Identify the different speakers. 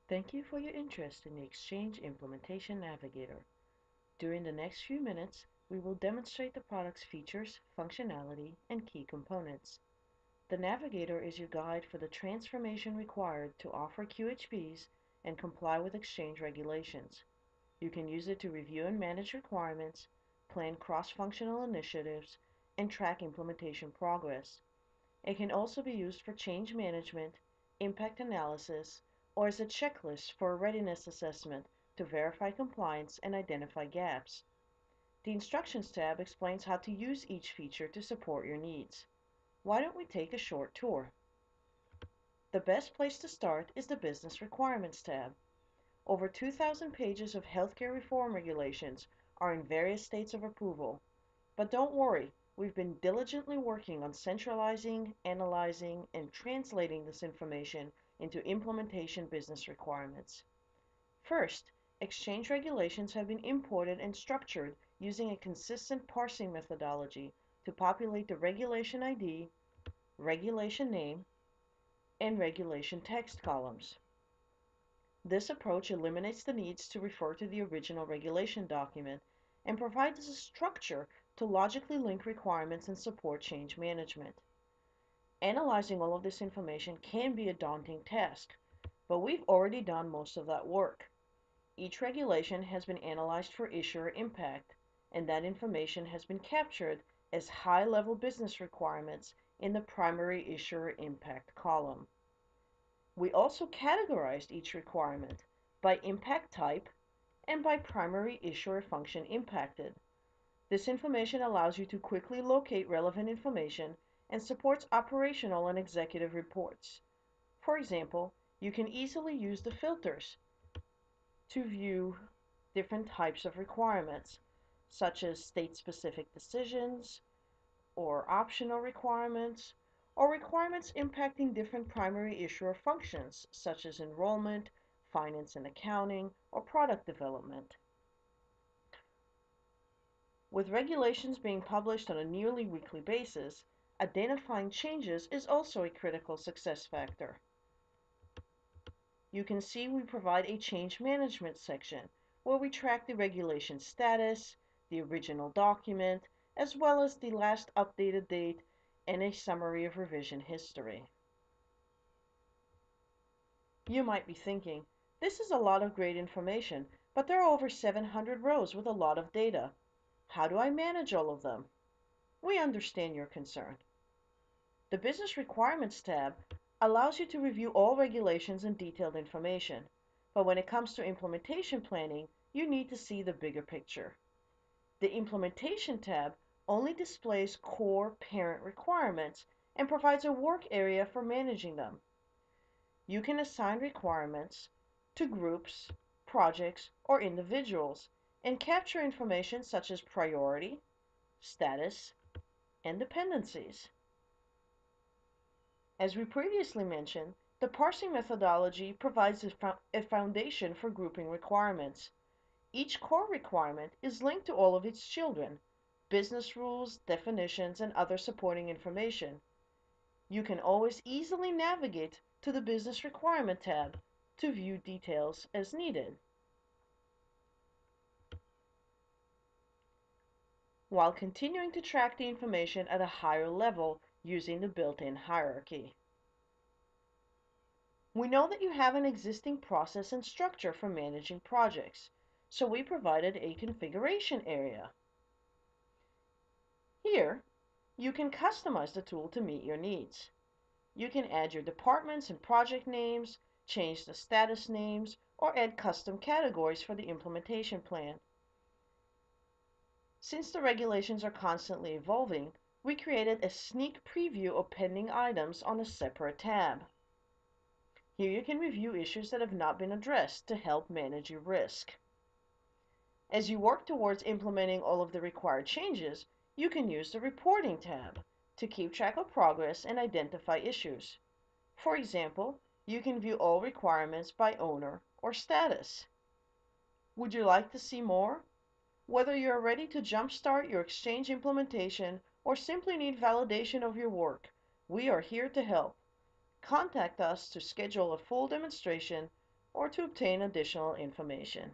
Speaker 1: Thank you for your interest in the Exchange Implementation Navigator. During the next few minutes, we will demonstrate the product's features, functionality, and key components. The Navigator is your guide for the transformation required to offer QHPs and comply with Exchange regulations. You can use it to review and manage requirements, plan cross-functional initiatives, and track implementation progress. It can also be used for change management, impact analysis, or as a checklist for a readiness assessment to verify compliance and identify gaps. The Instructions tab explains how to use each feature to support your needs. Why don't we take a short tour? The best place to start is the Business Requirements tab. Over 2,000 pages of healthcare reform regulations are in various states of approval. But don't worry, we've been diligently working on centralizing, analyzing, and translating this information into implementation business requirements. First, exchange regulations have been imported and structured using a consistent parsing methodology to populate the regulation ID, regulation name, and regulation text columns. This approach eliminates the needs to refer to the original regulation document and provides a structure to logically link requirements and support change management. Analyzing all of this information can be a daunting task, but we've already done most of that work. Each regulation has been analyzed for issuer impact, and that information has been captured as high-level business requirements in the primary issuer impact column. We also categorized each requirement by impact type and by primary issuer function impacted. This information allows you to quickly locate relevant information and supports operational and executive reports. For example, you can easily use the filters to view different types of requirements, such as state-specific decisions, or optional requirements, or requirements impacting different primary issuer functions, such as enrollment, finance and accounting, or product development. With regulations being published on a nearly weekly basis, identifying changes is also a critical success factor. You can see we provide a change management section where we track the regulation status, the original document, as well as the last updated date and a summary of revision history. You might be thinking, this is a lot of great information, but there are over 700 rows with a lot of data. How do I manage all of them? We understand your concern. The Business Requirements tab allows you to review all regulations and detailed information, but when it comes to implementation planning, you need to see the bigger picture. The Implementation tab only displays core parent requirements and provides a work area for managing them. You can assign requirements to groups, projects, or individuals and capture information such as priority, status, and dependencies. As we previously mentioned, the parsing methodology provides a foundation for grouping requirements. Each core requirement is linked to all of its children, business rules, definitions, and other supporting information. You can always easily navigate to the Business Requirement tab to view details as needed, while continuing to track the information at a higher level using the built-in hierarchy. We know that you have an existing process and structure for managing projects, so we provided a configuration area. Here, you can customize the tool to meet your needs. You can add your departments and project names, change the status names, or add custom categories for the implementation plan. Since the regulations are constantly evolving, we created a sneak preview of pending items on a separate tab. Here you can review issues that have not been addressed to help manage your risk. As you work towards implementing all of the required changes, you can use the Reporting tab to keep track of progress and identify issues. For example, you can view all requirements by owner or status. Would you like to see more? Whether you're ready to jumpstart your Exchange implementation or simply need validation of your work, we are here to help. Contact us to schedule a full demonstration or to obtain additional information.